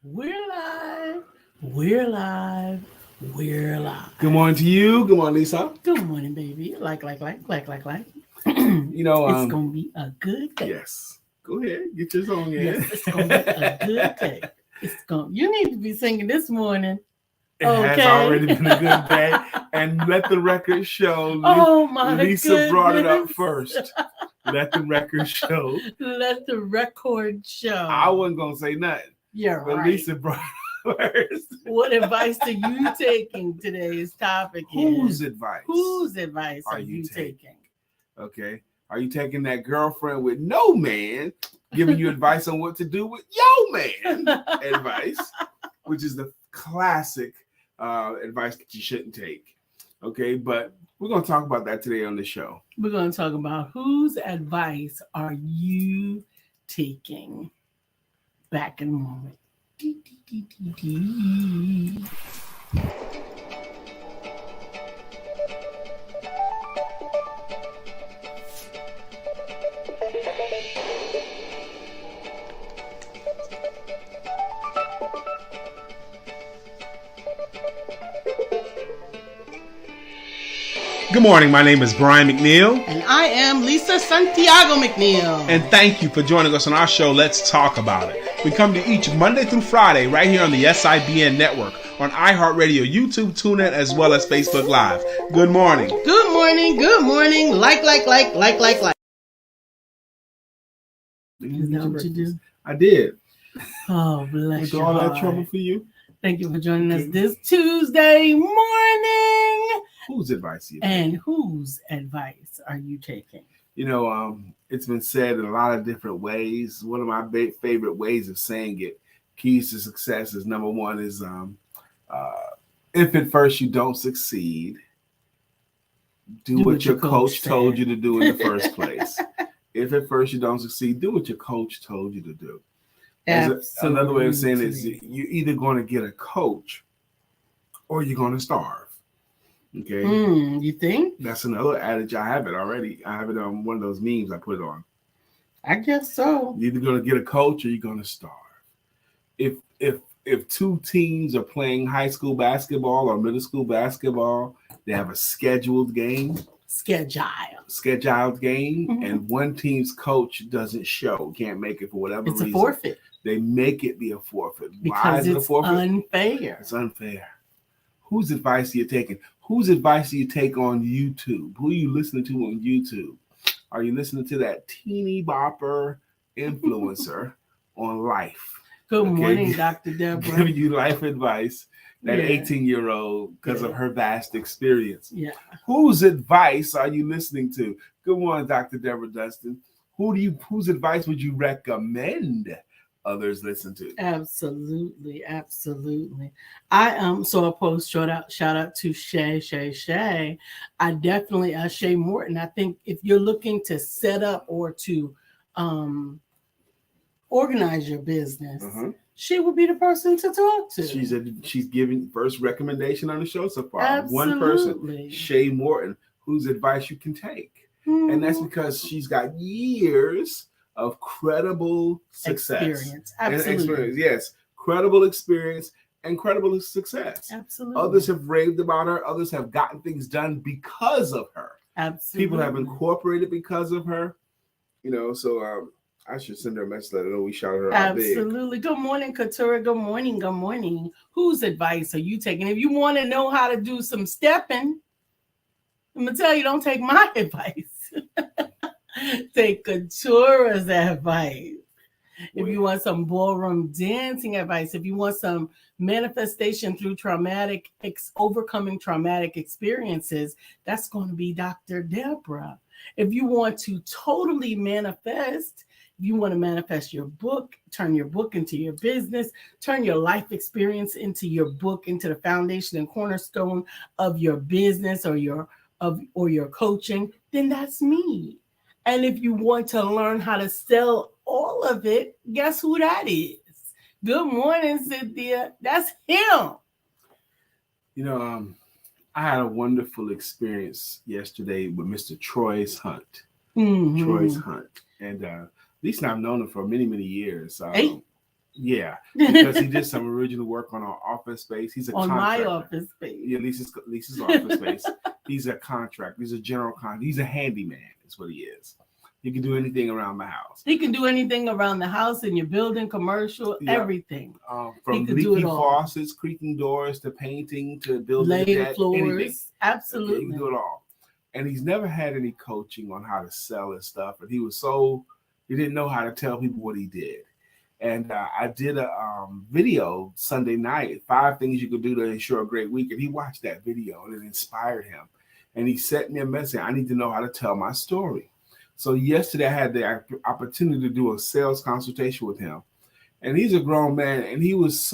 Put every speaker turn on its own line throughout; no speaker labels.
We're live. We're live. We're live.
Good morning to you. Good morning, Lisa.
Good morning, baby. Like.
You know,
It's gonna be a good day.
yes. Go ahead, get your song in.
Yes, it's gonna be a good day. It's gonna. You need to be singing this morning.
It has already been a good day, and let the record show.
Oh my
Lisa brought it up
goodness.
first. Let the record show.
Let the record show.
I wasn't gonna say nothing,
You're
but
right.
Lisa brought it first.
What advice are you taking? Today's topic
Whose
is
advice?
whose advice are you taking?
Okay. Are you taking that girlfriend with no man giving you advice on what to do with your man advice, which is the classic advice that you shouldn't take. Okay, but we're going to talk about that today on the show.
We're going to talk about whose advice are you taking? Back in a moment.
Good morning. My name is Brian McNeill.
And I am Lisa Santiago McNeill.
And thank you for joining us on our show, Let's Talk About It. We come to each Monday through Friday right here on the SIBN network, on iHeartRadio, YouTube, TuneIn, as well as Facebook Live. Good morning.
Good morning. Good morning. Like. Is that what you do?
I did.
Oh, bless
With
you.
all that trouble for you.
Thank you for joining us this Tuesday morning.
Whose advice are you
And whose advice are you taking?
You know, it's been said in a lot of different ways. One of my favorite ways of saying it, keys to success, is number one is if at first you don't succeed, do what your coach told you to do in the first place. If at first you don't succeed, do what your coach told you to do. Another way of saying it is you're either going to get a coach or you're going to starve. Okay.
You think?
That's another adage. I have it already. I have it on one of those memes I put it on.
I guess so.
You're either going to get a coach or you're going to starve. If two teams are playing high school basketball or middle school basketball, they have a scheduled game. Scheduled game,
Mm-hmm.
and one team's coach doesn't show, can't make it for whatever reason.
It's a forfeit.
They make it be a forfeit.
Because
why is it a forfeit?
Unfair.
It's unfair. Whose advice are you taking? Whose advice do you take on YouTube? Who are you listening to on YouTube? Are you listening to that teeny bopper influencer on life?
Good morning, Dr. Deborah.
Giving you life advice, that 18-year-old, because of her vast experience.
Yeah.
Whose advice are you listening to? Good morning, Dr. Deborah Dustin. Whose advice would you recommend others listen to?
Absolutely. I so I'll post shout out to Shay. I definitely Shay Morton. I think if you're looking to set up or to organize your business, she would be the person to talk to.
She's giving first recommendation on the show so far.
Absolutely.
One person, Shay Morton, whose advice you can take. Mm-hmm. And that's because she's got years of credible success.
Experience. Absolutely.
Yes. Credible experience and credible success.
Absolutely.
Others have raved about her. Others have gotten things done because of her.
Absolutely.
People have incorporated because of her. You know, so I should send her a message, let her know we shouted her out big.
Absolutely. Good morning, Katura. Good morning. Whose advice are you taking? If you want to know how to do some stepping, I'm going to tell you, don't take my advice. Take Katura's advice. If you want some ballroom dancing advice, if you want some manifestation through overcoming traumatic experiences, that's going to be Dr. Deborah. If you want to totally manifest, if you want to manifest your book, turn your book into your business, turn your life experience into your book, into the foundation and cornerstone of your business or your coaching, then that's me. And if you want to learn how to sell all of it, guess who that is? Good morning, Cynthia. That's him.
You know, I had a wonderful experience yesterday with Mr. Troy's Hunt. Mm-hmm. Troy's Hunt. And Lisa and I've known him for many, many years. Yeah, because he did some original work on our office space. He's a
on
contractor.
my office space.
Yeah, Lisa's office space. He's a contractor. He's a general contractor. He's a handyman. Is what he is. He can do anything around the house.
He can do anything around the house, in your building, commercial, everything.
From leaky faucets, creaking doors, to painting, to building
laid floors.
Anything.
Absolutely.
Okay, he can do it all. And he's never had any coaching on how to sell his stuff. And he didn't know how to tell people what he did. And I did a video Sunday night, 5 things you could do to ensure a great week. And he watched that video and it inspired him. And he sent me a message. I need to know how to tell my story. So yesterday I had the opportunity to do a sales consultation with him. And he's a grown man. And he was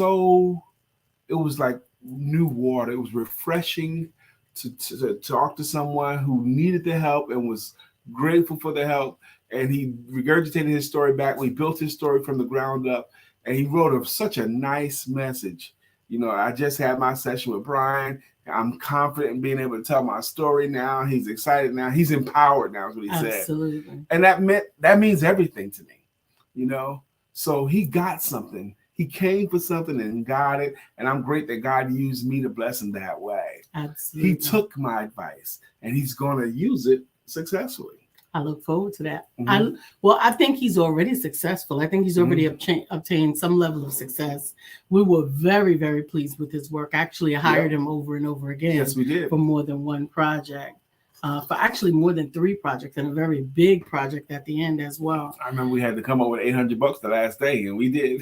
it was like new water. It was refreshing to talk to someone who needed the help and was grateful for the help. And he regurgitated his story back. We built his story from the ground up. And he wrote such a nice message. You know, I just had my session with Brian. I'm confident in being able to tell my story now. He's excited now. He's empowered now, is what he said.
Absolutely.
And that means everything to me, you know. So he got something. He came for something and got it. And I'm great that God used me to bless him that way.
Absolutely.
He took my advice and he's going to use it successfully.
I look forward to that.
Mm-hmm.
I think he's already successful. I think he's already obtained some level of success. We were very, very pleased with his work. Actually, I hired him over and over again.
Yes, we did.
For more than one project. For actually more than 3 projects, and a very big project at the end as well.
I remember we had to come up with $800 the last day, and we did.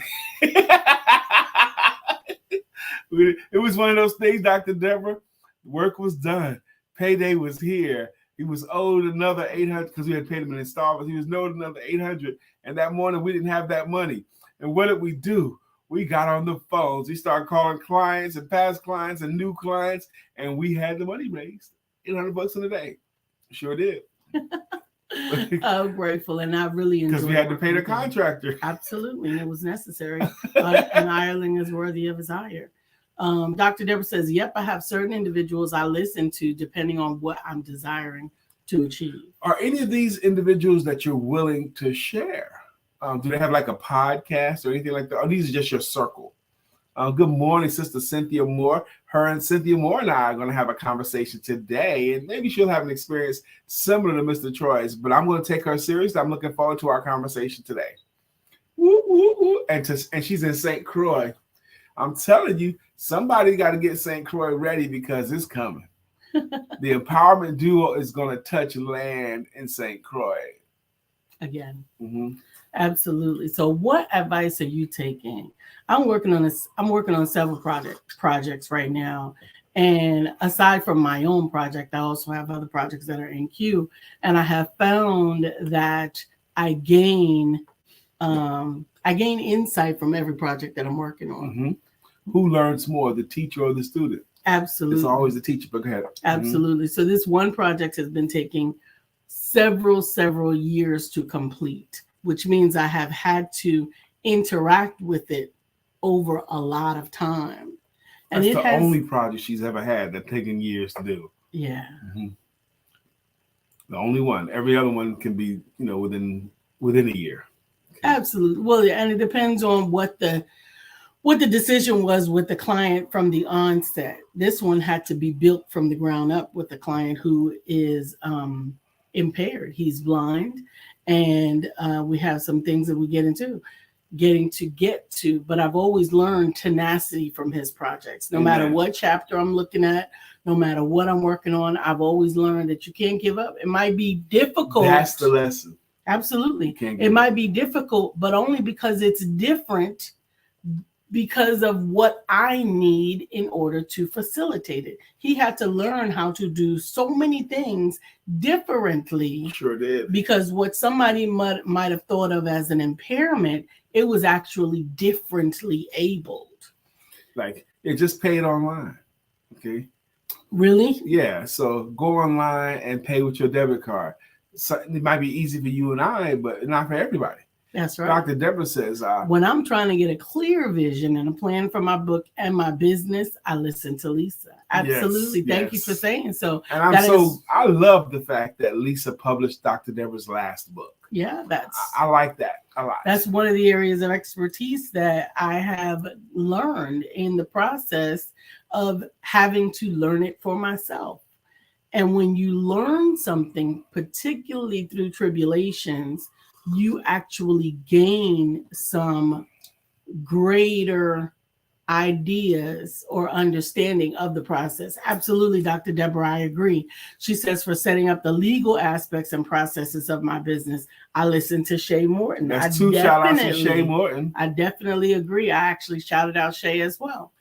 It was one of those things, Dr. Deborah. Work was done. Payday was here. He was owed another $800 because we had paid him in installments. He was owed another $800, and that morning we didn't have that money. And what did we do? We got on the phones. We started calling clients and past clients and new clients, and we had the money raised. $800 in a day. Sure did.
I'm grateful, and I really enjoyed it.
Because we had to pay the contractor.
Absolutely, and it was necessary. And Ireland is worthy of his hire. Dr. Deborah says, yep, I have certain individuals I listen to depending on what I'm desiring to achieve.
Are any of these individuals that you're willing to share? Do they have like a podcast or anything like that? Or these are just your circle? Good morning, Sister Cynthia Moore. Her and Cynthia Moore and I are going to have a conversation today, and maybe she'll have an experience similar to Mr. Troy's, but I'm going to take her serious. I'm looking forward to our conversation today. Woo, woo, woo. And she's in St. Croix. I'm telling you, somebody got to get St. Croix ready because it's coming. The empowerment duo is going to touch land in St. Croix.
Again.
Mm-hmm.
Absolutely. So what advice are you taking? I'm working on several projects right now. And aside from my own project, I also have other projects that are in queue. And I have found that I gain insight from every project that I'm working on.
Mm-hmm. Who learns more, the teacher or the student?
Absolutely.
It's always the teacher, but go ahead.
Absolutely. So this one project has been taking several years to complete, which means I have had to interact with it over a lot of time. And
That's the only project she's ever had that's taken years to do.
Yeah.
Mm-hmm. The only one. Every other one can be, within a year. Okay.
Absolutely. Well, yeah, and it depends on what the decision was with the client from the onset. This one had to be built from the ground up with the client who is impaired. He's blind, and we have some things that we getting to get to. But I've always learned tenacity from his projects. No matter what chapter I'm looking at, no matter what I'm working on, I've always learned that you can't give up. It might be difficult.
That's the lesson.
Absolutely. It might be difficult, but only because it's different, because of what I need in order to facilitate it. He had to learn how to do so many things differently.
Sure did.
Because what somebody might have thought of as an impairment, it was actually differently abled.
Like, it just paid online. Okay.
Really?
Yeah. So go online and pay with your debit card. So it might be easy for you and I, but not for everybody.
That's right.
Dr. Deborah says,
when I'm trying to get a clear vision and a plan for my book and my business, I listen to Lisa. Absolutely.
Yes,
Thank you for saying so.
And I love the fact that Lisa published Dr. Deborah's last book.
Yeah,
I like that a lot.
That's one of the areas of expertise that I have learned in the process of having to learn it for myself. And when you learn something, particularly through tribulations, you actually gain some greater ideas or understanding of the process. Absolutely, Dr. Deborah, I agree. She says, for setting up the legal aspects and processes of my business, I listen to Shay Morton.
That's two shout outs to Shay Morton.
I definitely agree. I actually shouted out Shay as well.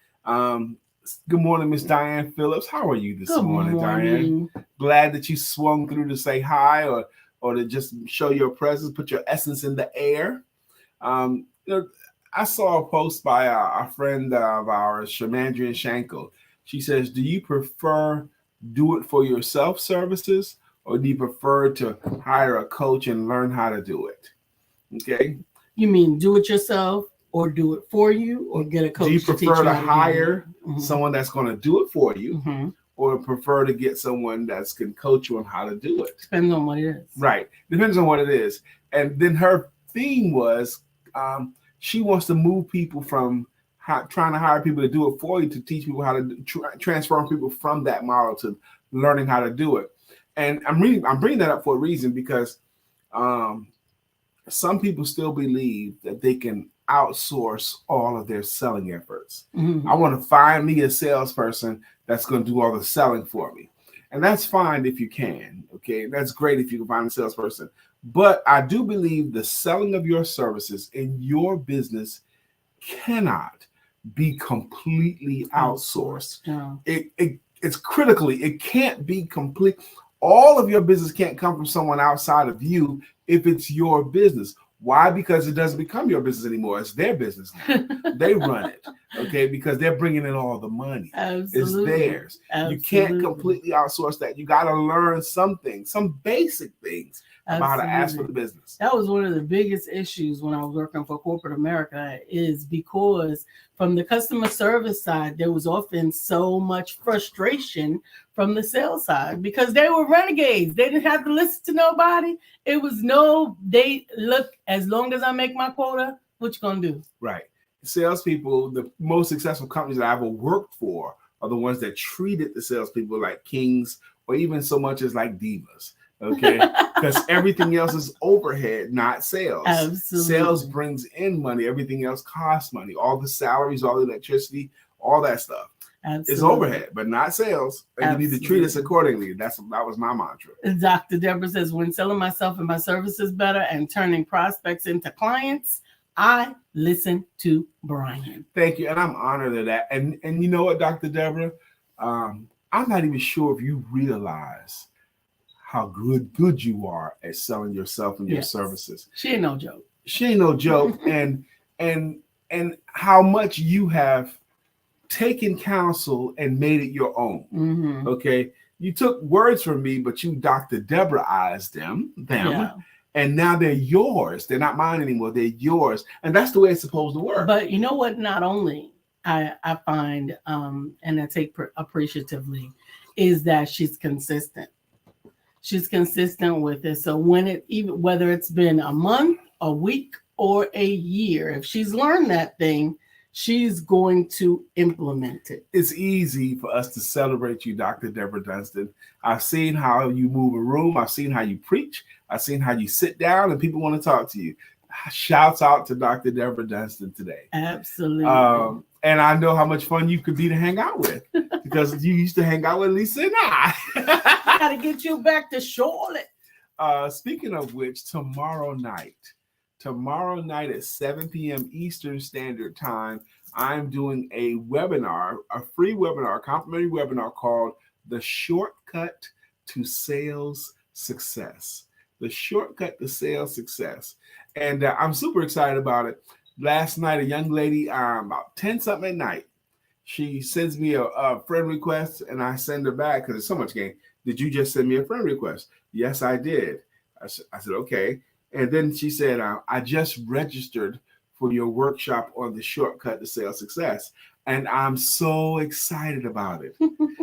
Good morning, Miss Diane Phillips. How are you this morning, Diane? Glad that you swung through to say hi or to just show your presence, put your essence in the air. I saw a post by a friend of ours, Shamandrian Shanko. She says, do you prefer do it for yourself services, or do you prefer to hire a coach and learn how to do it? Okay.
You mean do it yourself or do it for you, or get a coach?
Do you prefer to hire someone that's going to do it for you, or prefer to get someone that can coach you on how to do it?
Depends on what it is.
Right. Depends on what it is. And then her theme was, she wants to move people from trying to hire people to do it for you to teach people how to transform people from that model to learning how to do it. And I'm bringing that up for a reason, because some people still believe that they can outsource all of their selling efforts. I want to find me a salesperson that's going to do all the selling for me. And that's fine if you can. Okay. That's great if you can find a salesperson. But I do believe the selling of your services in your business cannot be completely outsourced. It's critically, it can't be complete. All of your business can't come from someone outside of you if it's your business. Why? Because it doesn't become your business anymore. It's their business now. They run it, okay, because they're bringing in all the money. Absolutely. It's theirs. Absolutely. You can't completely outsource that. You got to learn some things, some basic things about how to ask for the business.
That was one of the biggest issues when I was working for corporate America, is because from the customer service side, there was often so much frustration from the sales side because they were renegades. They didn't have to listen to nobody. It was look, as long as I make my quota, what you gonna do?
Right. Salespeople, the most successful companies that I ever worked for are the ones that treated the salespeople like kings, or even so much as like divas. Okay, because everything else is overhead, not sales. Absolutely. Sales brings in money. Everything else costs money. All the salaries, all the electricity, all that stuff is overhead, but not sales. And you need to treat us accordingly. That was my mantra.
Dr. Deborah says, when selling myself and my services better and turning prospects into clients, I listen to Brian.
Thank you, and I'm honored of that. And you know what, Dr. Deborah, I'm not even sure if you realize how good you are at selling yourself and your services.
She ain't no joke.
She ain't no joke. and how much you have taken counsel and made it your own. Okay. You took words from me, but you Dr. Deborah-ized them. And now they're yours. They're not mine anymore. They're yours. And that's the way it's supposed to work.
But you know what? Not only I find, and I take appreciatively, is that she's consistent. She's consistent with it. So whether it's been a month, a week, or a year, if she's learned that thing, she's going to implement it.
It's easy for us to celebrate you, Dr. Deborah Dunston. I've seen how you move a room. I've seen how you preach. I've seen how you sit down and people want to talk to you. Shouts out to Dr. Deborah Dunston today.
Absolutely.
And I know how much fun you could be to hang out with, because you used to hang out with Lisa and I.
Got to get you back to Charlotte.
Speaking of which, tomorrow night at 7 p.m. Eastern Standard Time, I'm doing a webinar, a free webinar, a complimentary webinar called The Shortcut to Sales Success. The Shortcut to Sales Success. And I'm super excited about it. Last night, a young lady, about 10 something at night, she sends me a friend request, and I send her back because there's so much game. Did you just send me a friend request? Yes, I did. I said, okay. And then she said, I just registered for your workshop on the shortcut to sales success. And I'm so excited about it.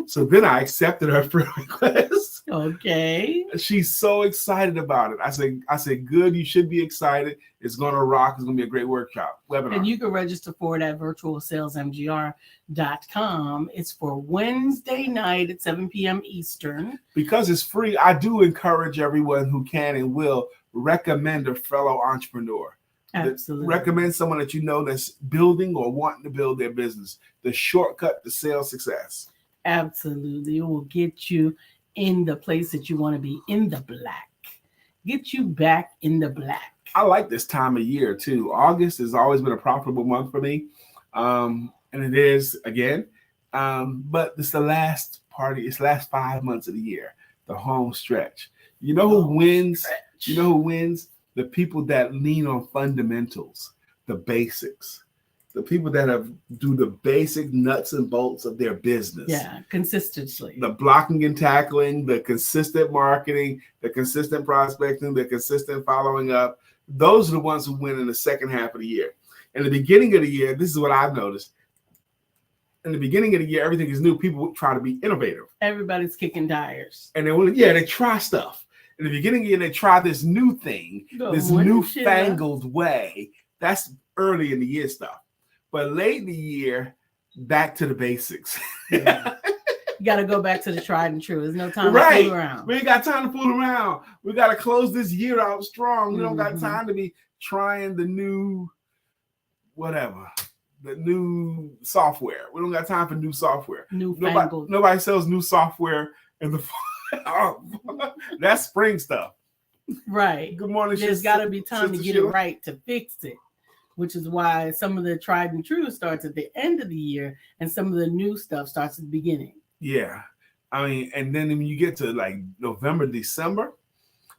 So then I accepted her friend request.
Okay.
She's so excited about it. I said, good, you should be excited. It's going to rock. It's going to be a great workshop, webinar.
And you can register for it at virtualsalesmgr.com. It's for Wednesday night at 7 p.m. Eastern.
Because it's free, I do encourage everyone who can and will recommend a fellow entrepreneur.
Absolutely.
Recommend someone that you know that's building or wanting to build their business. The shortcut to sales success.
Absolutely. It will get you in the place that you want to be, in the black. Get you back in the black.
I like this time of year too. August has always been a profitable month for me. And it is again. But it's the last party. It's the last 5 months of the year, the home stretch. You know who wins? You know who wins? The people that lean on fundamentals, the basics. The people that do the basic nuts and bolts of their business.
Yeah, consistently.
The blocking and tackling, the consistent marketing, the consistent prospecting, the consistent following up. Those are the ones who win in the second half of the year. In the beginning of the year, this is what I've noticed. In the beginning of the year, everything is new. People try to be innovative.
Everybody's kicking tires.
And they try stuff. In the beginning of the year, they try this new thing, this newfangled way. That's early in the year stuff. But late in the year, back to the basics.
Yeah. You got to go back to the tried and true. There's no time to fool around.
We ain't got time to fool around. We got to close this year out strong. We don't got time to be trying the new whatever, the new software. We don't got time for new software. Nobody sells new software in the that's spring stuff.
Right.
Good morning.
There's got to be time to get it right, to fix it. Which is why some of the tried and true starts at the end of the year and some of the new stuff starts at the beginning.
Yeah. I mean, and then when you get to like November, December,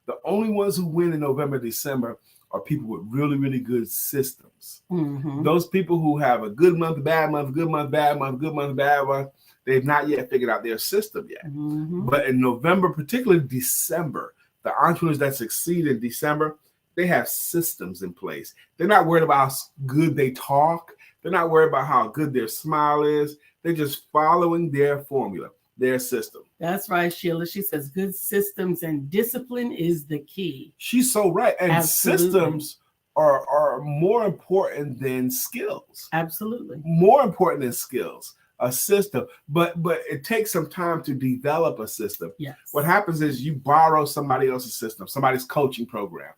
the only ones who win in November, December are people with really, really good systems.
Mm-hmm.
Those people who have a good month, bad month, good month, bad month, good month, bad month, they've not yet figured out their system yet.
Mm-hmm.
But in November, particularly December, the entrepreneurs that succeed in December, they have systems in place. They're not worried about how good they talk. They're not worried about how good their smile is. They're just following their formula, their system.
That's right, Sheila. She says good systems and discipline is the key.
She's so right. And
Absolutely.
Systems are more important than skills.
Absolutely.
More important than skills. A system, but it takes some time to develop a system.
Yes.
What happens is you borrow somebody else's system, somebody's coaching program,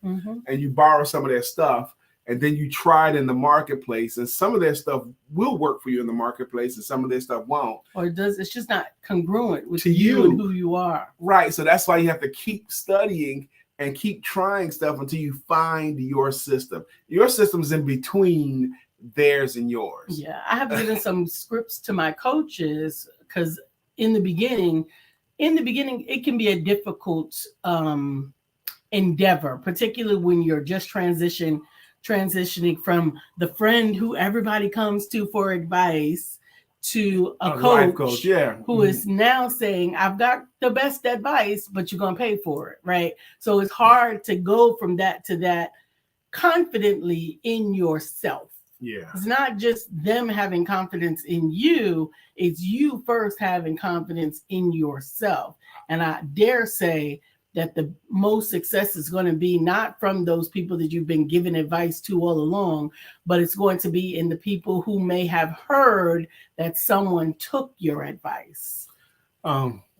and you borrow some of their stuff, and then you try it in the marketplace, and some of their stuff will work for you in the marketplace, and some of their stuff won't.
Or it's just not congruent with you and who you are.
Right. So that's why you have to keep studying and keep trying stuff until you find your system. Your system's in between theirs and yours.
Yeah, I have given some scripts to my coaches because in the beginning, it can be a difficult endeavor, particularly when you're just transitioning from the friend who everybody comes to for advice to a coach who is now saying, I've got the best advice, but you're going to pay for it, right? So it's hard to go from that to that confidently in yourself.
Yeah.
It's not just them having confidence in you, it's you first having confidence in yourself. And I dare say that the most success is going to be not from those people that you've been giving advice to all along, but it's going to be in the people who may have heard that someone took your advice.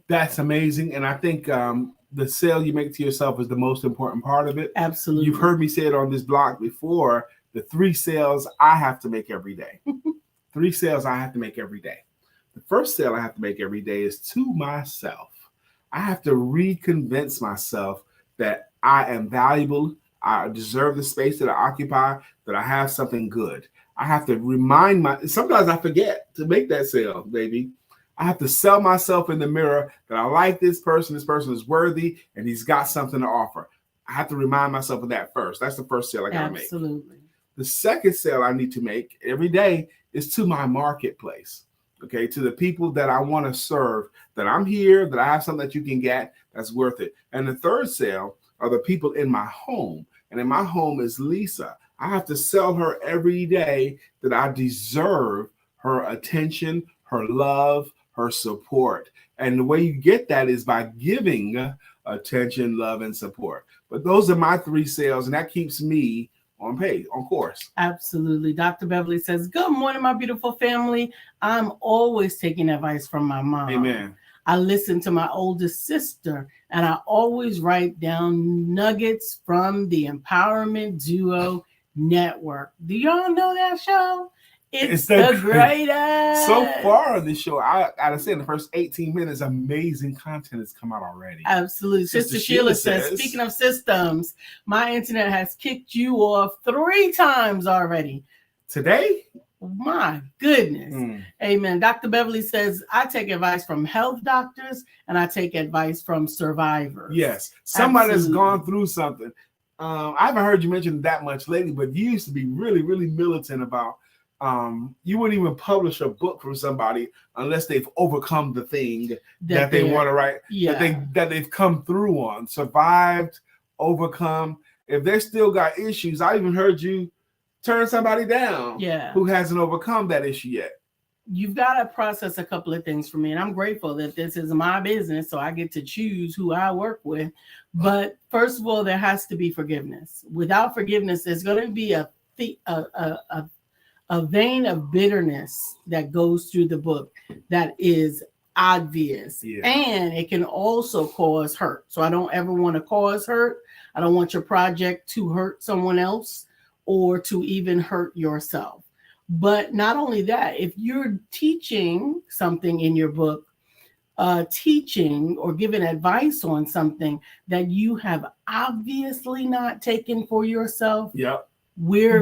That's amazing. And I think the sale you make to yourself is the most important part of it.
Absolutely.
You've heard me say it on this blog before. The 3 sales I have to make every day. 3 sales I have to make every day. The first sale I have to make every day is to myself. I have to reconvince myself that I am valuable. I deserve the space that I occupy, that I have something good. I have to sometimes I forget to make that sale, baby. I have to sell myself in the mirror that I like this person is worthy, and he's got something to offer. I have to remind myself of that first. That's the first sale I got to make.
Absolutely.
The second sale I need to make every day is to my marketplace, okay, to the people that I want to serve, that I'm here, that I have something that you can get that's worth it. And the third sale are the people in my home. And in my home is Lisa. I have to sell her every day that I deserve her attention, her love, her support. And the way you get that is by giving attention, love, and support. But those are my 3 sales, and that keeps me on course.
Absolutely. Dr. Beverly says, good morning, my beautiful family. I'm always taking advice from my mom.
Amen.
I listen to my oldest sister, and I always write down nuggets from the Empowerment Duo Network. Do y'all know that show? It's the greatest.
So far on this show, I gotta say, in the first 18 minutes, amazing content has come out already.
Absolutely. Sister Sheila says, speaking of systems, my internet has kicked you off 3 times already.
Today?
My goodness. Amen. Dr. Beverly says, I take advice from health doctors and I take advice from survivors.
Yes. Somebody has gone through something. I haven't heard you mention that much lately, but you used to be really, really militant about you wouldn't even publish a book from somebody unless they've overcome the thing that they want to write, that they've come through on, survived, overcome. If they still got issues, I even heard you turn somebody down who hasn't overcome that issue yet.
You've got to process a couple of things for me, and I'm grateful that this is my business, so I get to choose who I work with. But first of all, there has to be forgiveness. Without forgiveness, there's going to be a vein of bitterness that goes through the book that is obvious, and it can also cause hurt. So I don't ever want to cause hurt. I don't want your project to hurt someone else or to even hurt yourself. But not only that, if you're teaching something in your book, teaching or giving advice on something that you have obviously not taken for yourself, we're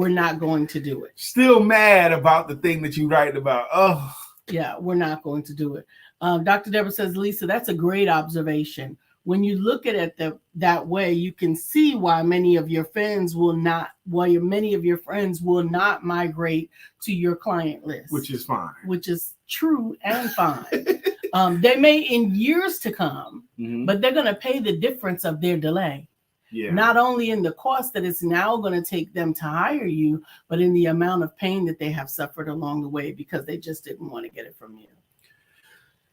not going to do it.
Still mad about the thing that you write about. Oh,
yeah, we're not going to do it. Dr. Deborah says, Lisa, that's a great observation. When you look at it that way, you can see why many of your friends will not migrate to your client list.
Which is fine.
Which is true and fine. They may in years to come, but they're going to pay the difference of their delay.
Yeah.
Not only in the cost that it's now going to take them to hire you, but in the amount of pain that they have suffered along the way because they just didn't want to get it from you.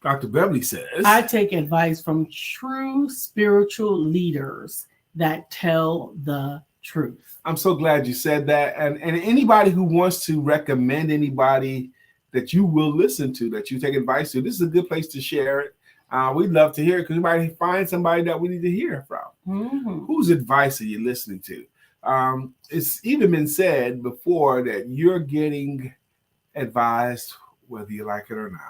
Dr. Beverly says,
I take advice from true spiritual leaders that tell the truth.
I'm so glad you said that. And anybody who wants to recommend anybody that you will listen to, that you take advice to, this is a good place to share it. We'd love to hear it because we might find somebody that we need to hear from. Whose advice are you listening to? It's even been said before that you're getting advised whether you like it or not.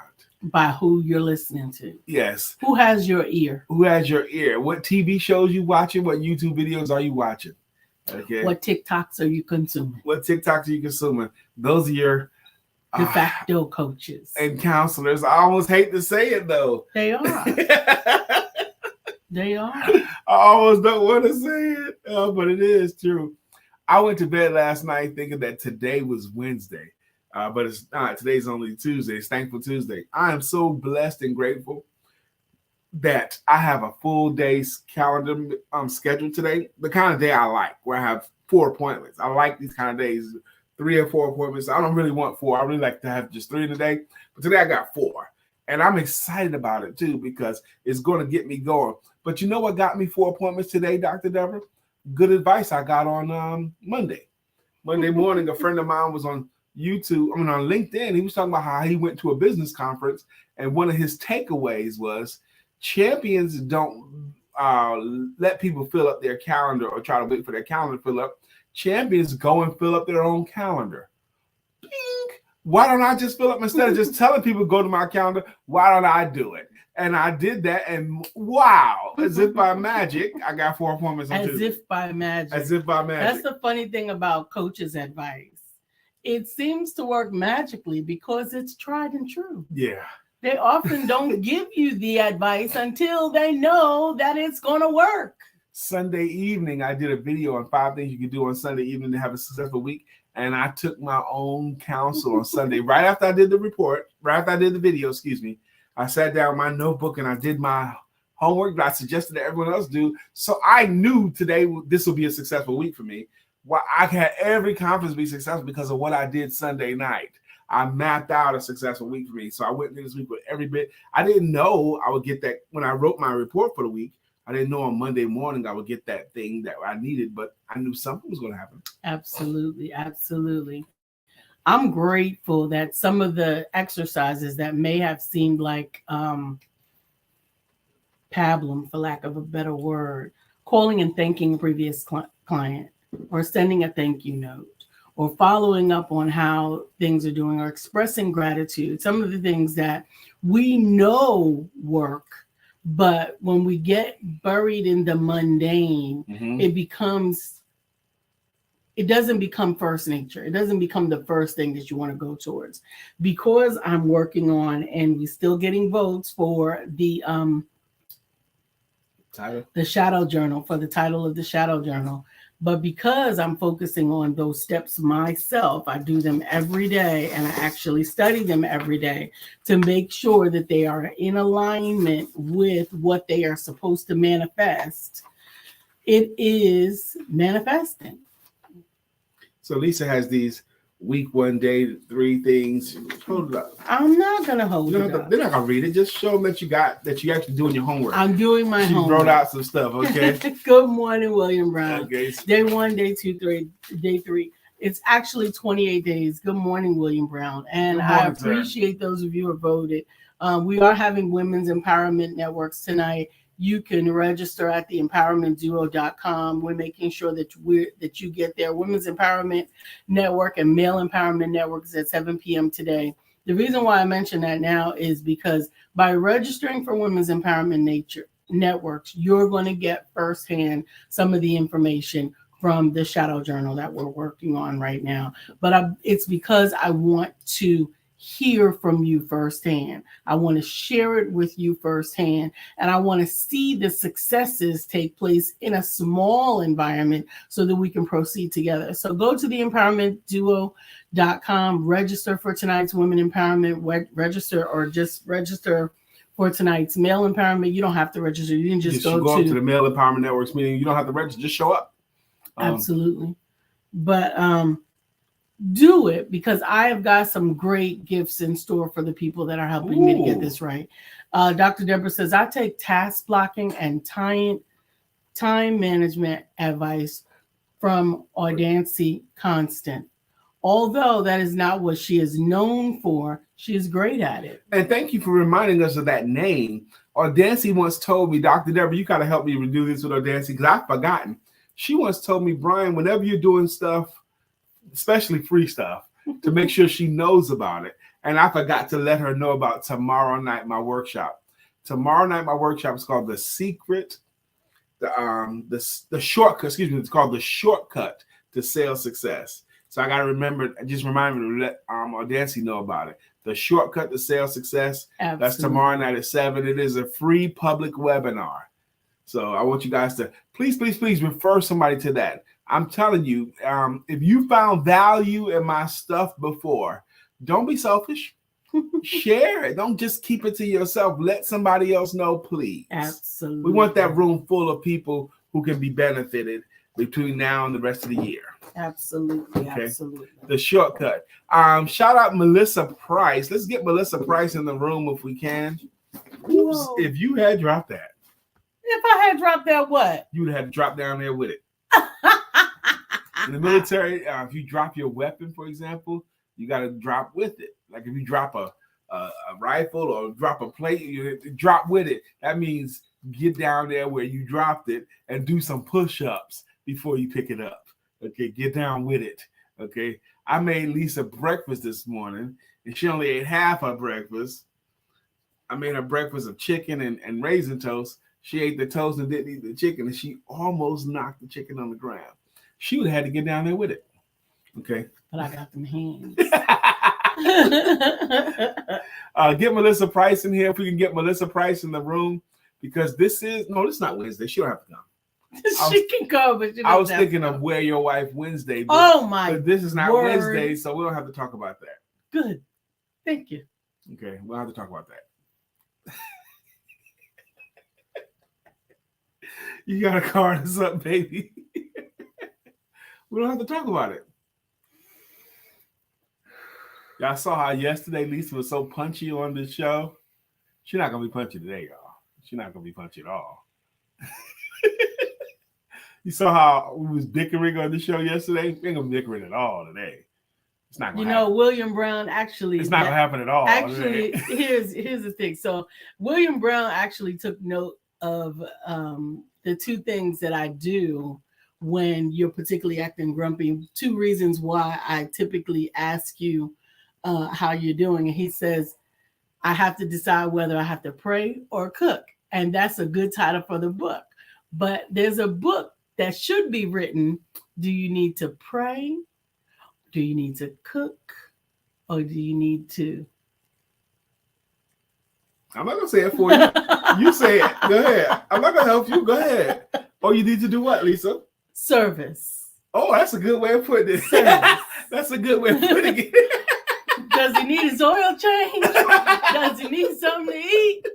By who you're listening to.
Yes.
Who has your ear?
Who has your ear? What TV shows you watching? What YouTube videos are you watching? Okay.
What TikToks are you consuming?
Those are your
de facto coaches
and counselors. I almost hate to say it though.
They are. They are.
I almost don't want to say it, but it is true. I went to bed last night thinking that today was Wednesday. But it's not. Today's only Tuesday. It's Thankful Tuesday. I am so blessed and grateful that I have a full day's calendar scheduled today. The kind of day I like, where I have 4 appointments. I like these kind of days, 3 or 4 appointments. I don't really want 4. I really like to have just 3 in a day. But today I got 4. And I'm excited about it too because it's going to get me going. But you know what got me 4 appointments today, Dr. Deborah? Good advice I got on Monday. Monday morning, a friend of mine was on on LinkedIn, he was talking about how he went to a business conference, and one of his takeaways was champions don't let people fill up their calendar or try to wait for their calendar to fill up. Champions go and fill up their own calendar. Bing! Why don't I just fill up instead of just telling people go to my calendar? Why don't I do it? And I did that, and wow, as if by magic, I got 4 appointments on Tuesday.
As if by magic.
As if by magic.
That's the funny thing about coaches' advice. It seems to work magically because it's tried and true.
Yeah.
They often don't give you the advice until they know that it's going to work.
Sunday evening, I did a video on 5 things you can do on Sunday evening to have a successful week. And I took my own counsel on Sunday. Right after I did the video, I sat down with my notebook and I did my homework that I suggested that everyone else do. So I knew today this will be a successful week for me. Well, I had every conference be successful because of what I did Sunday night. I mapped out a successful week for me. So I went through this week with every bit. I didn't know I would get that when I wrote my report for the week. I didn't know on Monday morning I would get that thing that I needed, but I knew something was going to happen.
Absolutely. Absolutely. I'm grateful that some of the exercises that may have seemed like pablum, for lack of a better word, calling and thanking a previous client, or sending a thank you note, or following up on how things are doing, or expressing gratitude. Some of the things that we know work, but when we get buried in the mundane, it doesn't become first nature. It doesn't become the first thing that you want to go towards. Because I'm working on, and we're still getting votes for the shadow journal, for the title of the shadow journal. But because I'm focusing on those steps myself, I do them every day, and I actually study them every day to make sure that they are in alignment with what they are supposed to manifest. It is manifesting.
So Lisa has these week, 1 day, 3 things. Hold it up.
I'm not gonna hold it up.
They're not gonna read it. Just show them that you actually doing your homework.
I'm doing my homework.
She wrote out some stuff. Okay.
Good morning, William Brown.
Okay.
Day 1, day 2, day 3. It's actually 28 days. Good morning, William Brown. And I appreciate those of you who voted. We are having Women's Empowerment Networks tonight. You can register at theempowermentduo.com. We're making sure that you get there. Women's Empowerment Network and Male Empowerment Network is at 7 p.m. today. The reason why I mention that now is because by registering for Women's Empowerment Networks, you're going to get firsthand some of the information from the shadow journal that we're working on right now. But it's because I want to hear from you firsthand. I want to share it with you firsthand, and I want to see the successes take place in a small environment so that we can proceed together. So go to theempowermentduo.com, register for tonight's Women Empowerment, register, or just register for tonight's Male Empowerment. You don't have to register. You can just go
to the Male Empowerment Networks meeting. You don't have to register. Just show up.
Absolutely. But do it, because I have got some great gifts in store for the people that are helping me to get this right. Dr. Deborah says, I take task blocking and time management advice from Audancy Constant. Although that is not what she is known for, she is great at it.
And thank you for reminding us of that name. Audancy once told me, Dr. Deborah, you got to help me do this with Audancy, because I've forgotten. She once told me, Brian, whenever you're doing stuff, especially free stuff, to make sure she knows about it. And I forgot to let her know about tomorrow night, my workshop. Tomorrow night, my workshop is called The Secret, the Shortcut, it's called The Shortcut to Sales Success. So I got to remember, just remind me to let Audancy know about it. The Shortcut to Sales Success.
Absolutely.
That's tomorrow night at 7. It is a free public webinar. So I want you guys to please refer somebody to that. I'm telling you, if you found value in my stuff before, don't be selfish. Share it. Don't just keep it to yourself. Let somebody else know, please.
Absolutely.
We want that room full of people who can be benefited between now and the rest of the year.
Absolutely.
Okay?
Absolutely.
The Shortcut. Shout out Melissa Price. Let's get Melissa Price in the room if we can. Oops, if you had dropped that.
If I had dropped that, what?
You would have had to drop down there with it. In the military, if you drop your weapon, for example, you got to drop with it. Like if you drop a rifle or drop a plate, you drop with it. That means get down there where you dropped it and do some push-ups before you pick it up. Okay, get down with it. Okay, I made Lisa breakfast this morning, and she only ate half her breakfast. I made her breakfast of chicken and raisin toast. She ate the toast and didn't eat the chicken, and she almost knocked the chicken on the ground. She would have had to get down there with it. Okay.
But I got them hands.
Get Melissa Price in here if we can get Melissa Price in the room, because this is not Wednesday. She don't have to come.
She can come, but
I was thinking of Wear Your Wife Wednesday. But this is not Wednesday, so we don't have to talk about that.
Good. Thank you.
Okay, we'll have to talk about that. You gotta card us up, baby. We don't have to talk about it. Y'all saw how yesterday Lisa was so punchy on the show. She's not gonna be punchy today, y'all. She's not gonna be punchy at all. You saw how we was bickering on the show yesterday? We ain't gonna be bickering at all today. It's not gonna happen.
William Brown actually.
It's not gonna happen at all.
Actually, here's the thing. So William Brown actually took note of the two things that I do when you're particularly acting grumpy. 2 reasons why I typically ask you how you're doing. And he says, I have to decide whether I have to pray or cook. And that's a good title for the book. But there's a book that should be written. Do you need to pray? Do you need to cook? Or do you need to?
I'm not going to say it for you. You say it. Go ahead. I'm not going to help you. Go ahead. Oh, you need to do what, Lisa?
Service.
Oh, that's a good way of putting it. That's a good way of putting it.
Does he need his oil change? Does he need something to eat?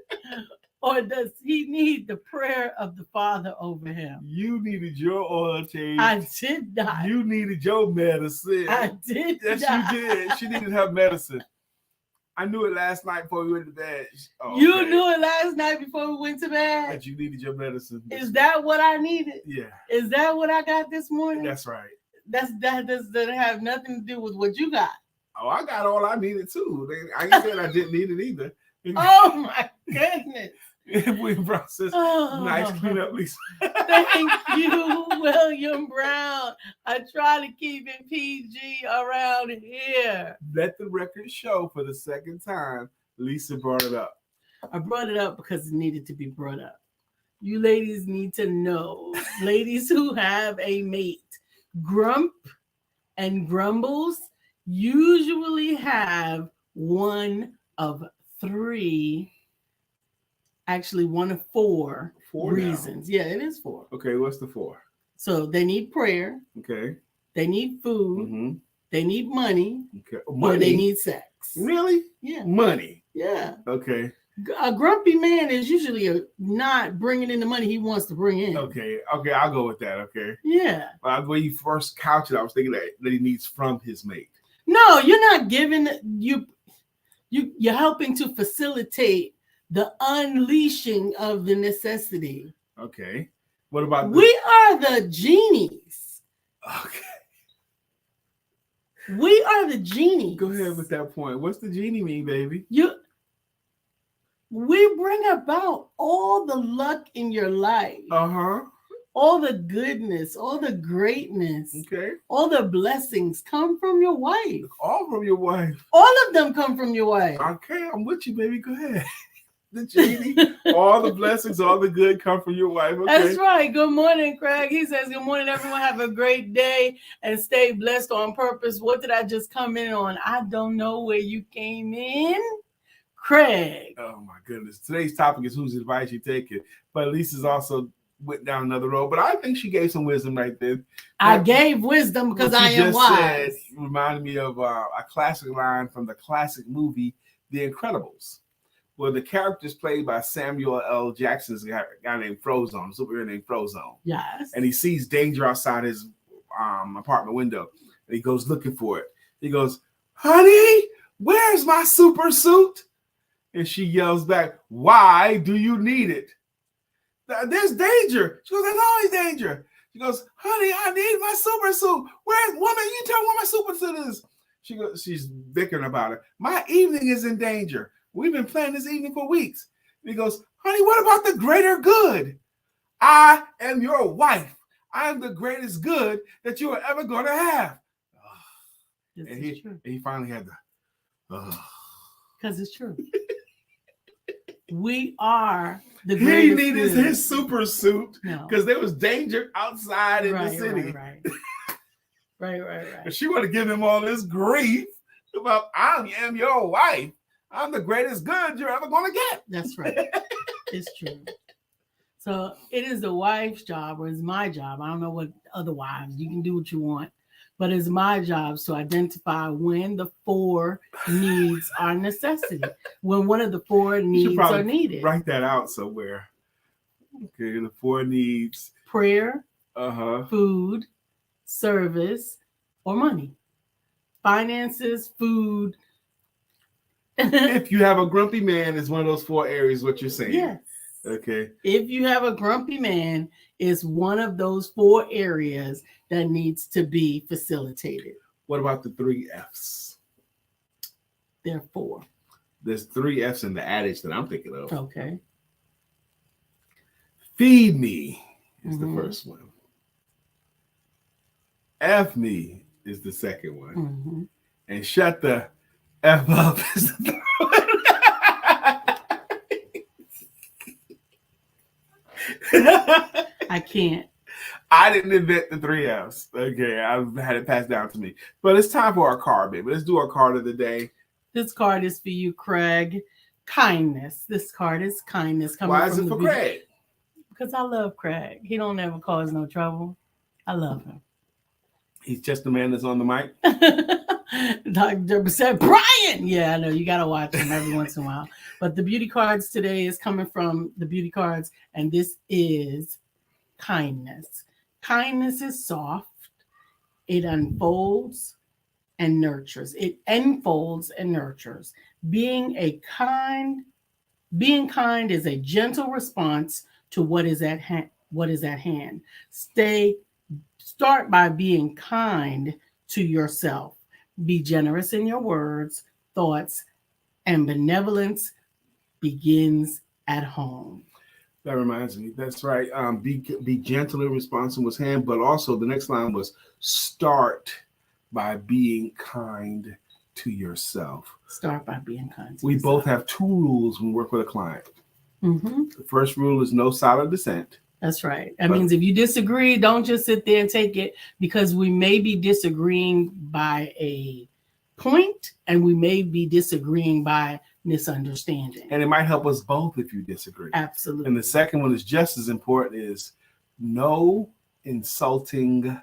Or does he need the prayer of the Father over him?
You needed your oil change.
I did not.
You needed your medicine.
I did
yes,
not.
You did. She needed her medicine. I knew it last night before we went to bed. Oh,
you
okay.
knew it last night before we went to bed?
That you needed your medicine.
Is that what I needed?
Yeah.
Is that what I got this morning?
That's right.
That doesn't have nothing to do with what you got.
Oh, I got all I needed too. I ain't said I didn't need it either.
Oh my goodness.
We process nice cleanup, Lisa.
Thank you, William Brown. I try to keep it PG around here.
Let the record show for the second time, Lisa brought it up.
I brought it up because it needed to be brought up. You ladies need to know, ladies who have a mate, grump and grumbles usually have one of 3. Actually, one of 4 reasons. Now. Yeah, it is 4.
Okay, what's the 4?
So they need prayer.
Okay.
They need food.
Mm-hmm.
They need money.
Okay.
Or they need sex.
Really?
Yeah.
Money.
Yeah.
Okay.
A grumpy man is usually not bringing in the money he wants to bring in.
Okay. Okay, I'll go with that. Okay.
Yeah.
When you first couched it, I was thinking that he needs from his mate.
No, you're not giving you're helping to facilitate the unleashing of the necessity.
Okay. What about
we are the genies.
Okay.
We are the genies.
Go ahead with that point. What's the genie mean, baby?
We bring about all the luck in your life.
Uh-huh.
All the goodness, all the greatness.
Okay.
All the blessings come from your wife.
All from your wife.
All of them come from your wife.
Okay, I'm with you, baby. Go ahead. The genie, all the blessings, all the good come from your wife. Okay.
That's right. Good morning, Craig. He says, good morning, everyone. Have a great day and stay blessed on purpose. What did I just come in on? I don't know where you came in. Craig.
Oh, my goodness. Today's topic is whose advice you taking. But Lisa's also went down another road. But I think she gave some wisdom right there.
I gave wisdom because I am wise.
Reminded me of a classic line from the classic movie, The Incredibles. Well, the character is played by Samuel L. Jackson's guy named Frozone, a superhero named Frozone.
Yes.
And he sees danger outside his apartment window. And he goes looking for it. He goes, honey, where's my super suit? And she yells back, why do you need it? There's danger. She goes, there's always danger. She goes, honey, I need my super suit. Woman, you tell me where my super suit is. She's bickering about it. My evening is in danger. We've been planning this evening for weeks. And he goes, honey, what about the greater good? I am your wife. I am the greatest good that you are ever going to have. And he finally had the.
Because it's true. We are the greatest.
He needed his super suit because there was danger outside in the city.
Right.
And she wanted to give him all this grief about, I am your wife. I'm the greatest good you're ever going to get.
That's right. It's true. So it is the wife's job, or it's my job. I don't know what other wives, you can do what you want, but it's my job to identify when the 4 needs are necessity, when one of the 4 needs are needed.
Write that out somewhere. Okay, the 4 needs.
Prayer, food, service, or money. Finances, food.
If you have a grumpy man, it's one of those 4 areas, what you're saying.
Yes.
Okay.
If you have a grumpy man, it's one of those 4 areas that needs to be facilitated.
What about the 3 F's?
There are 4.
There's 3 F's in the adage that I'm thinking of.
Okay.
Feed me is the first one. F me is the second one. And shut the F up is the third one.
I can't.
I didn't invent the 3 F's. Okay, I've had it passed down to me. But it's time for our card, baby. Let's do our card of the day.
This card is for you, Craig. Kindness. This card is kindness.
Why is it for Craig?
Because I love Craig. He don't ever cause no trouble. I love him.
He's just the man that's on the mic.
Dr. said, Brian. Yeah, I know. You got to watch him every once in a while. But the beauty cards today is coming from the beauty cards. And this is kindness. Kindness is soft. It unfolds and nurtures. It enfolds and nurtures. Being kind is a gentle response to what is at hand. Start by being kind to yourself. Be generous in your words, thoughts, and benevolence begins at home.
That reminds me. That's right. Be gentle and responsive was hand, but also the next line was start by being kind to yourself.
Start by being kind to
we
yourself.
Both have 2 rules when we work with a client.
The
first rule is no silent dissent.
That's right. That means if you disagree, don't just sit there and take it, because we may be disagreeing by a point and we may be disagreeing by misunderstanding.
And it might help us both if you disagree.
Absolutely.
And the second one is just as important, is no insulting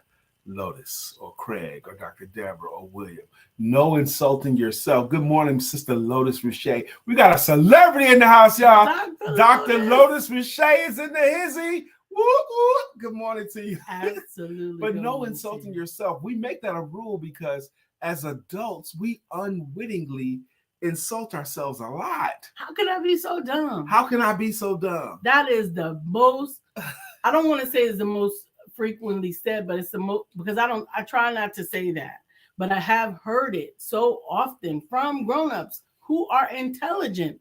Lotus or Craig or Dr. Deborah or William. No insulting yourself. Good morning, Sister Lotus Riche. We got a celebrity in the house, y'all. Dr. Lotus Riche is in the hizzy. Woo, woo. Good morning to you.
Absolutely.
But no insulting yourself. We make that a rule because as adults, we unwittingly insult ourselves a lot.
How can I be so dumb?
How can I be so dumb?
That is the most, I don't want to say it's the most frequently said, but it's the most, because I try not to say that, but I have heard it so often from grown-ups who are intelligent,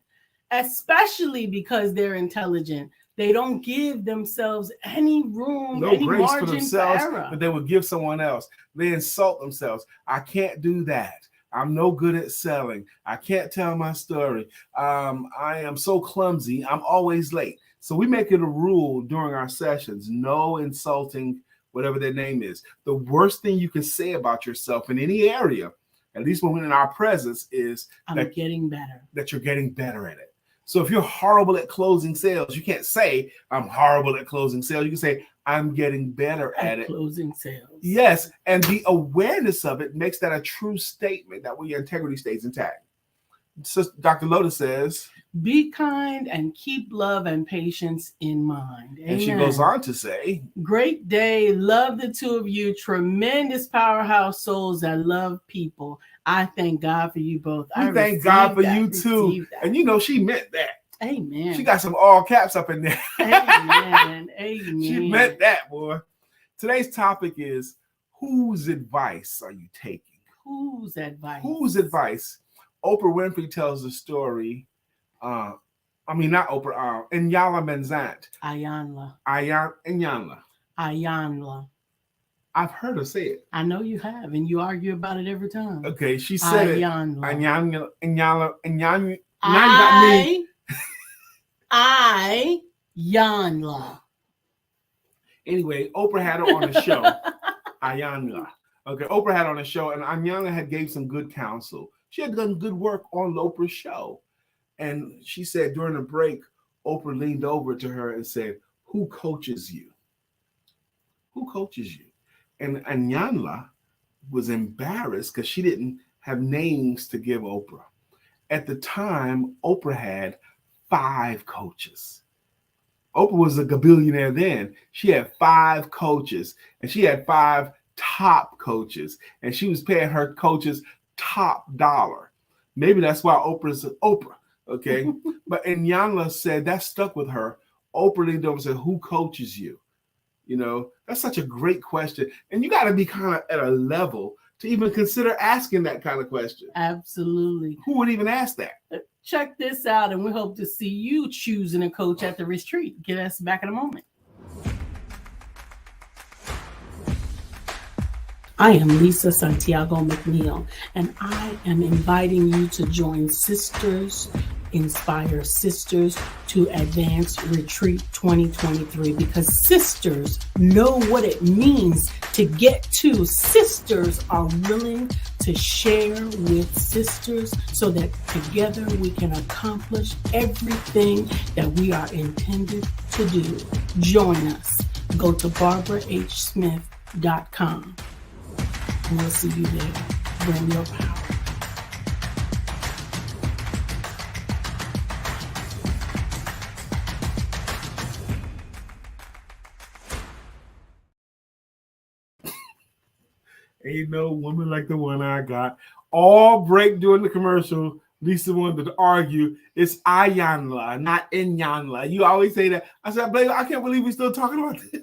especially because they're intelligent. They don't give themselves any room,
no
any
grace
margin
for themselves,
for error.
but they would give someone else. They insult themselves. I can't do that. I'm no good at selling. I can't tell my story. I am so clumsy. I'm always late. So we make it a rule during our sessions, no insulting whatever their name is. The worst thing you can say about yourself in any area, at least when we're in our presence, is
getting better.
That you're getting better at it. So if you're horrible at closing sales, you can't say, I'm horrible at closing sales. You can say, I'm getting better at it.
Closing sales.
Yes. And the awareness of it makes that a true statement that way your integrity stays intact. So Dr. Lotus says,
be kind and keep love and patience in mind. Amen.
And she goes on to say,
great day. Love the two of you. Tremendous powerhouse souls that love people. I thank God for you both.
We thank God for you too. And you know, she meant that.
Amen.
She got some all caps up in there.
Amen. Amen.
She meant that, boy. Today's topic is, whose advice are you taking?
Whose advice?
Whose advice? Oprah Winfrey tells the story. Not Oprah. Inyala Menzant.
Iyanla.
I've heard her say it.
I know you have, and you argue about it every time.
Okay, she said
Iyanla.
Inyala.
Iyanla.
Anyway, Oprah had her on the show. Iyanla. Okay, Oprah had her on the show, and Iyanla had gave some good counsel. She had done good work on Oprah's show. And she said during the break, Oprah leaned over to her and said, who coaches you? Who coaches you? And Iyanla was embarrassed because she didn't have names to give Oprah. At the time, Oprah had 5 coaches. Oprah was a billionaire then. She had 5 coaches, and she had 5 top coaches, and she was paying her coaches top dollar. Maybe that's why Oprah's Oprah. Okay. But Iyanla said that stuck with her. Oprah leaned over and said, who coaches you? You know, that's such a great question. And you got to be kind of at a level to even consider asking that kind of question.
Absolutely.
Who would even ask that?
Check this out, and we hope to see you choosing a coach at the retreat. Get us back in a moment. I am Lisa Santiago McNeill, and I am inviting you to join Sisters Inspire Sisters to Advance Retreat 2023, because sisters know what it means to get to. Sisters are willing to share with sisters so that together we can accomplish everything that we are intended to do. Join us. Go to barbarahsmith.com. And we'll see you there. Bring your power.
Ain't no woman like the one I got. All break during the commercial. Lisa wanted to argue it's Iyanla, not Iyanla. You always say that. I said, Blake, I can't believe we're still talking about this.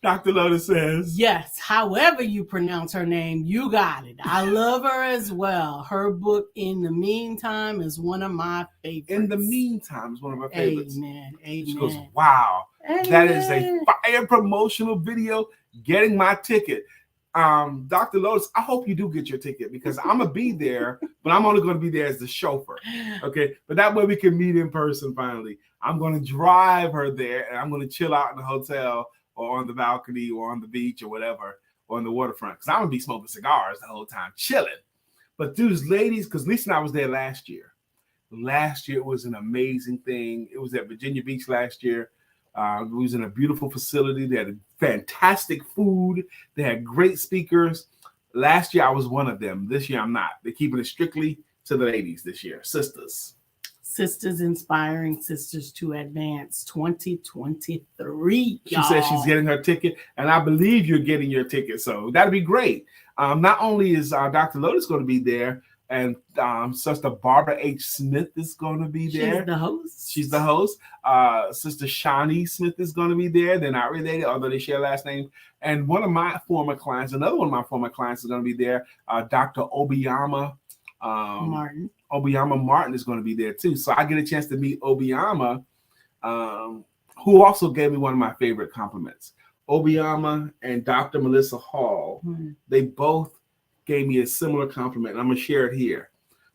Dr. Lotus says,
yes, however you pronounce her name, you got it. I love her as well. Her book, In the Meantime, is one of my favorites.
In the Meantime is one of my favorites.
Amen. Amen.
She goes, wow,
Amen.
That is a fire promotional video. Getting my ticket. Dr. Lotus, I hope you do get your ticket, because I'm going to be there, but I'm only going to be there as the chauffeur. Okay. But that way we can meet in person finally. I'm going to drive her there, and I'm going to chill out in the hotel or on the balcony or on the beach or whatever, or on the waterfront, because I'm going to be smoking cigars the whole time, chilling. But dudes, ladies, because Lisa and I was there last year. Last year, it was an amazing thing. It was at Virginia Beach last year. We was in a beautiful facility. They had fantastic food. They had great speakers. Last year, I was one of them. This year, I'm not. They're keeping it strictly to the ladies this year. Sisters.
Sisters Inspiring Sisters to Advance 2023.
She says she's getting her ticket, and I believe you're getting your ticket. So that'd be great. Not only is Dr. Lotus going to be there, and Sister Barbara H. Smith is going to be there.
She's the host.
She's the host. Sister Shawnee Smith is going to be there. They're not related, although they share last names. And one of my former clients, another one of my former clients is going to be there. Dr. Obiama
Martin.
Obiama Martin is going to be there too. So I get a chance to meet Obiama, who also gave me one of my favorite compliments. Obiama and Dr. Melissa Hall, they both gave me a similar compliment. And I'm going to share it here,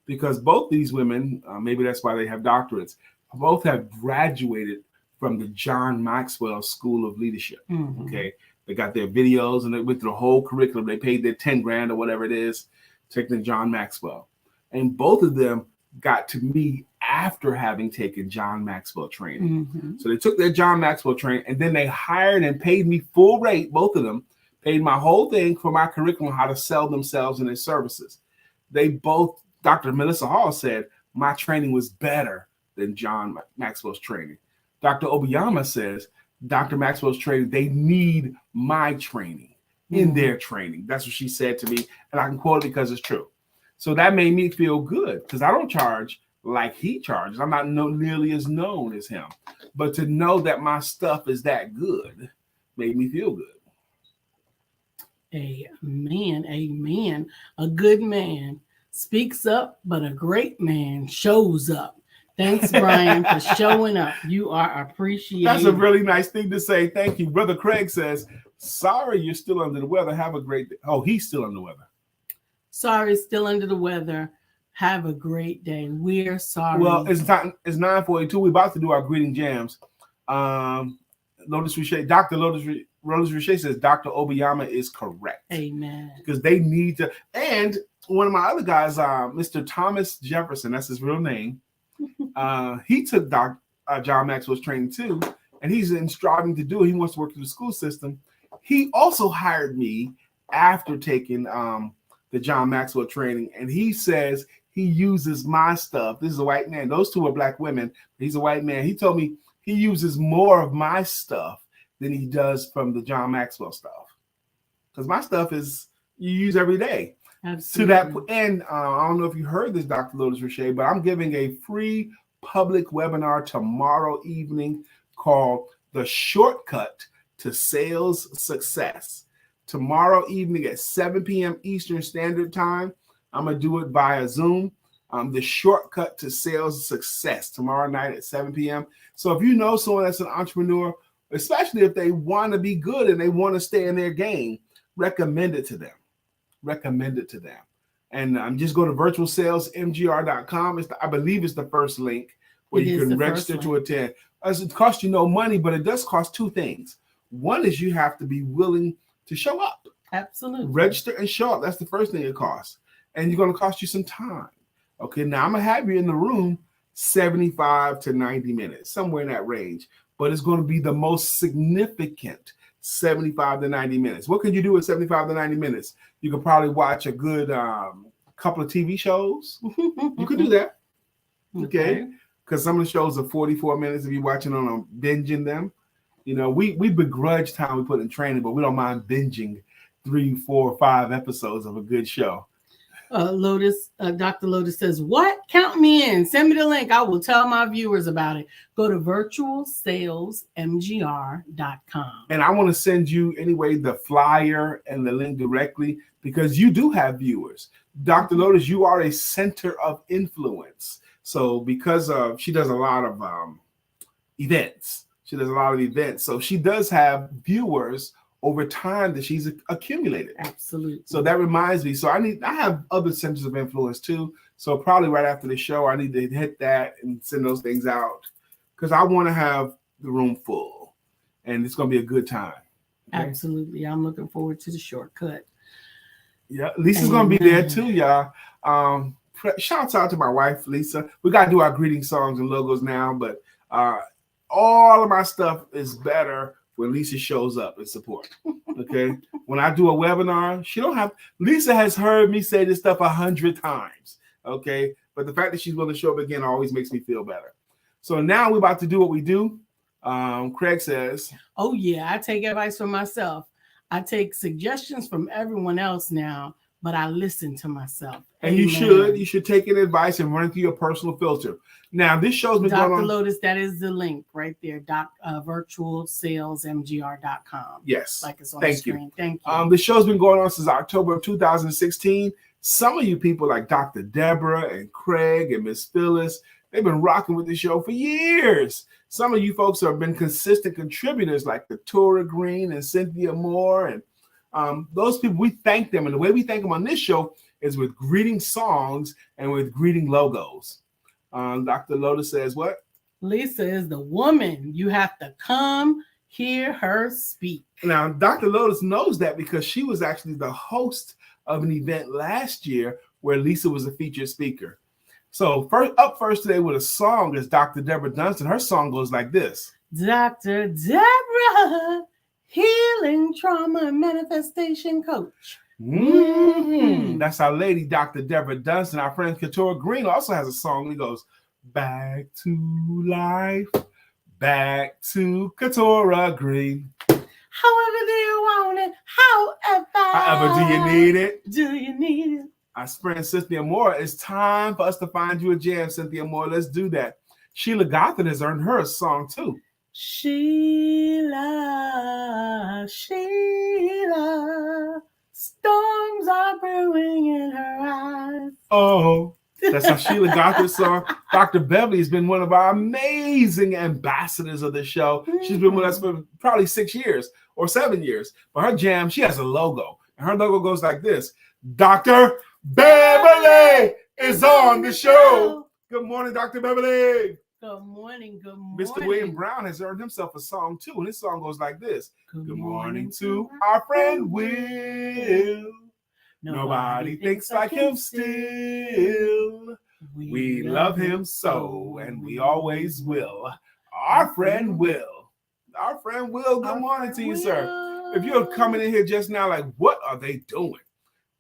because both these women, maybe that's why they have doctorates, both have graduated from the John Maxwell School of Leadership. Okay. They got their videos and they went through the whole curriculum. They paid their 10 grand or whatever it is, taking John Maxwell. And both of them got to me after having taken John Maxwell training. So they took their John Maxwell training, and then they hired and paid me full rate. Both of them paid my whole thing for my curriculum, how to sell themselves and their services. They both, Dr. Melissa Hall said, my training was better than John Maxwell's training. Dr. Obiama says, Dr. Maxwell's training, they need my training in their training. That's what she said to me, and I can quote it because it's true. So that made me feel good, because I don't charge like he charges. I'm not nearly as known as him. But to know that my stuff is that good made me feel good.
Amen. Amen. A good man speaks up, but a great man shows up. Thanks, Brian, for showing up. You are appreciated.
That's a really nice thing to say. Thank you. Brother Craig says, sorry you're still under the weather. Have a great day. Oh, he's still under the weather. Sorry,
still under the weather. Have a great day. We're sorry.
Well, it's 9:42. We're about to do our greeting jams. Lotus Riche, Dr. Lotus Riche says Dr. Obiama is correct.
Amen.
Because they need to. And one of my other guys, Mr. Thomas Jefferson, that's his real name. He took John Maxwell's training too, and he's striving to do it. He wants to work through the school system. He also hired me after taking the John Maxwell training, and he says he uses my stuff. This is a white man. Those two are black women. He's a white man. He told me he uses more of my stuff than he does from the John Maxwell stuff. Because my stuff is you use every day.
Absolutely.
To that, and I don't know if you heard this, Dr. Lotus Riche, but I'm giving a free public webinar tomorrow evening called The Shortcut to Sales Success. Tomorrow evening at 7 p.m. Eastern Standard Time. I'm going to do it via Zoom. The Shortcut to Sales Success tomorrow night at 7 p.m. So if you know someone that's an entrepreneur, especially if they want to be good and they want to stay in their game, recommend it to them. Recommend it to them. And just go to virtualsalesmgr.com. I believe it's the first link where you can register to attend. It costs you no money, but it does cost two things. One is you have to be willing to show up.
Absolutely.
Register and show up. That's the first thing it costs. And you're going to cost you some time. Okay, now I'm going to have you in the room 75 to 90 minutes, somewhere in that range. But it's going to be the most significant 75 to 90 minutes. What can you do in 75 to 90 minutes? You could probably watch a good couple of TV shows. You could do that. Okay. Because some of the shows are 44 minutes if you're watching on them, binging them. You know, we begrudge time we put in training, but we don't mind binging 3, 4, 5 episodes of a good show.
Dr. Lotus says, what? Count me in. Send me the link. I will tell my viewers about it. Go to virtualsalesmgr.com.
And I want to send you, anyway, the flyer and the link directly because you do have viewers. Dr. Lotus, you are a center of influence. So because she does a lot of events. She does a lot of events. So she does have viewers over time that she's accumulated.
Absolutely.
So that reminds me. So I have other centers of influence too. So probably right after the show, I need to hit that and send those things out because I want to have the room full and it's going to be a good time.
Okay? Absolutely. I'm looking forward to the shortcut.
Yeah. Lisa's going to be there too, y'all. Shouts out to my wife, Lisa. We got to do our greeting songs and logos now, but all of my stuff is better when Lisa shows up and support. Okay. When I do a webinar, Lisa has heard me say this stuff 100 times. Okay. But the fact that she's willing to show up again always makes me feel better. So now we're about to do what we do. Craig says,
oh yeah, I take advice from myself. I take suggestions from everyone else now, but I listen to myself.
And you should take an advice and run it through your personal filter. Now, this show's been going on.
Dr. Lotus, that is the link right there, virtualsalesmgr.com.
Yes.
Like it's on the screen. Thank you.
The show's been going on since October of 2016. Some of you people like Dr. Deborah and Craig and Miss Phyllis, they've been rocking with the show for years. Some of you folks have been consistent contributors like Katura Green and Cynthia Moore. And those people, we thank them. And the way we thank them on this show is with greeting songs and with greeting logos. Dr. Lotus says what?
Lisa is the woman. You have to come hear her speak.
Now, Dr. Lotus knows that because she was actually the host of an event last year where Lisa was a featured speaker. So up first today with a song is Dr. Deborah Dunstan. Her song goes like this.
Dr. Deborah, healing trauma and manifestation coach.
That's our lady, Dr. Deborah Dunstan. Our friend Katura Green also has a song. He goes, back to life, back to Katura Green.
However do you want it,
however do you need it.
Do you need it?
Our friend Cynthia Moore, it's time for us to find you a jam, Cynthia Moore. Let's do that. Sheila Gothard has earned her a song too.
Sheila, storms are brewing in her eyes.
Oh, that's our Sheila Gothard song. Dr. Beverly has been one of our amazing ambassadors of the show. She's been with us for probably 6 years or 7 years. But her jam, she has a logo. And her logo goes like this. Dr. Beverly is on the show. Good morning, Dr. Beverly.
Good morning. Good morning.
Mr. William Brown has earned himself a song too, and his song goes like this. Good morning to our friend Will. Nobody thinks like him still. We love him so, and we always will. Our friend Will. Our friend Will, good morning to you, sir. If you're coming in here just now like, what are they doing?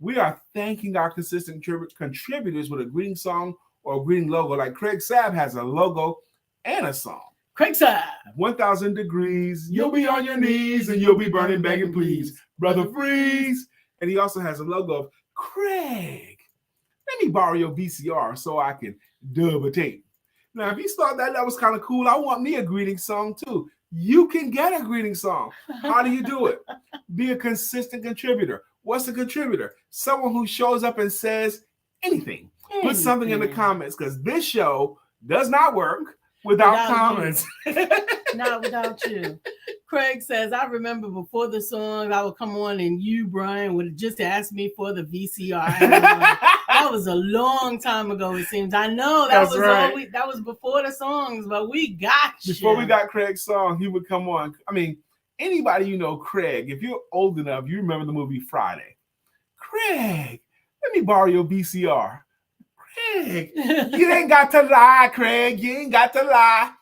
We are thanking our consistent contributors with a greeting song or a greeting logo. Like Craig Sabb has a logo and a song.
Craig said,
1,000 degrees. You'll be on your knees and you'll be burning, begging, please. Brother Freeze. And he also has a logo of Craig. Let me borrow your VCR so I can dub a tape. Now, if you thought that was kind of cool, I want me a greeting song too. You can get a greeting song. How do you do it? Be a consistent contributor. What's a contributor? Someone who shows up and says anything. Put something in the comments, because this show does not work without comments.
Not without you. Craig says, I remember before the song, I would come on and you, Brian, would just ask me for the VCR. That was a long time ago, it seems. I know that
That's
was
right.
That was before the songs, but we got you.
Before we got Craig's song, he would come on. I mean, anybody you know, Craig, if you're old enough, you remember the movie Friday. Craig, let me borrow your VCR. Craig, you ain't got to lie, Craig. You ain't got to lie.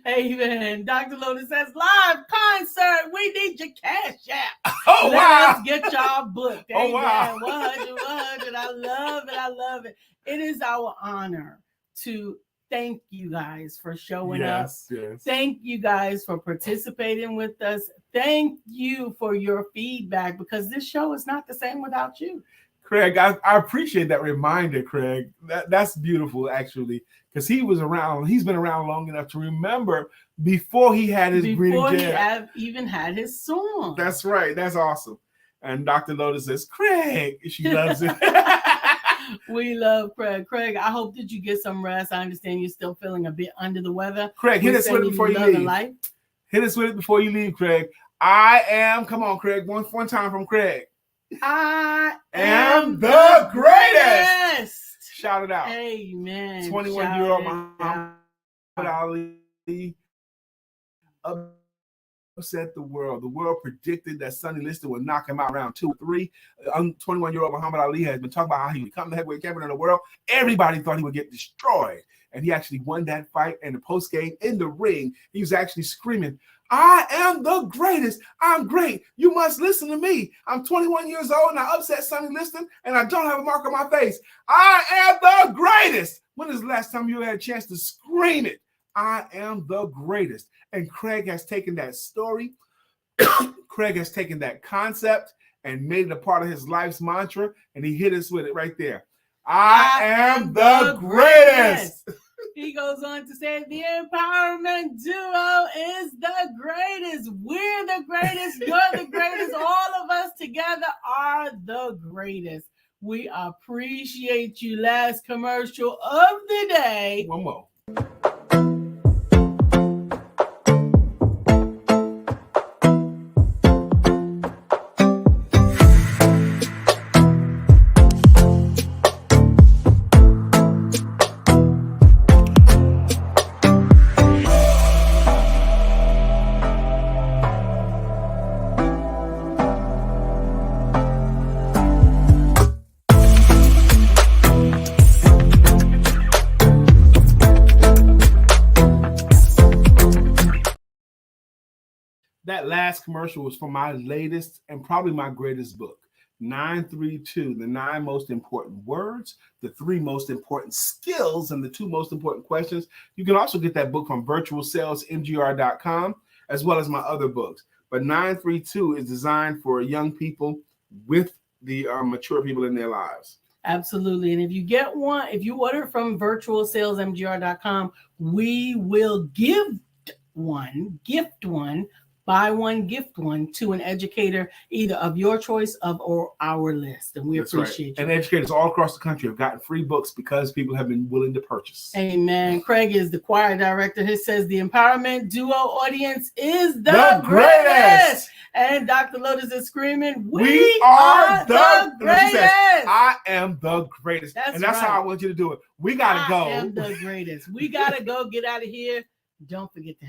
Amen. Dr. Lotus says, live concert. We need your cash app.
Oh, wow.
Let's get y'all booked.
Oh,
Amen.
wow.
100, 100. I love it. I love it. It is our honor to thank you guys for showing up.
Yes.
Thank you guys for participating with us. Thank you for your feedback, because this show is not the same without you.
Craig, I appreciate that reminder, Craig. That's beautiful, actually, because he was around. He's been around long enough to remember before he had his greeting jam.
Before he even had his song.
That's right. That's awesome. And Dr. Lotus says, Craig, she loves it.
We love Craig. Craig, I hope that you get some rest. I understand you're still feeling a bit under the weather.
Craig, hit us with it before you leave. Hit us with it before you leave, Craig. Come on, Craig. One time from Craig.
I
am the greatest. Shout it out.
Amen.
21-year-old Muhammad Ali upset the world. The world predicted that Sonny Liston would knock him out round 2 or 3. 21-year-old Muhammad Ali has been talking about how he would become the heavyweight champion of the world. Everybody thought he would get destroyed. And he actually won that fight. And the post-game in the ring, he was actually screaming, I am the greatest. I'm great. You must listen to me. I'm 21 years old and I upset Sonny Liston and I don't have a mark on my face. I am the greatest. When is the last time you had a chance to scream it? I am the greatest. And Craig has taken that story. Craig has taken that concept and made it a part of his life's mantra. And he hit us with it right there. I am the greatest.
He goes on to say, the empowerment duo is the greatest. We're the greatest. You're the greatest. All of us together are the greatest. We appreciate you. Last commercial of the day.
One more. That last commercial was for my latest and probably my greatest book, 932, the 9 most important words, the 3 most important skills, and the 2 most important questions. You can also get that book from virtualsalesmgr.com, as well as my other books. But 932 is designed for young people with the mature people in their lives.
Absolutely. And if you get one, if you order from virtualsalesmgr.com, we will gift one, buy one, gift one to an educator, either of your choice or our list. And we appreciate you.
And educators all across the country have gotten free books because people have been willing to purchase.
Amen. Craig is the choir director. He says the empowerment duo audience is the greatest. And Dr. Lotus is screaming, we are the greatest.
I am the greatest. That's right. How I want you to do it. We got to go.
I am the greatest. We got to go. Get out of here. Don't forget to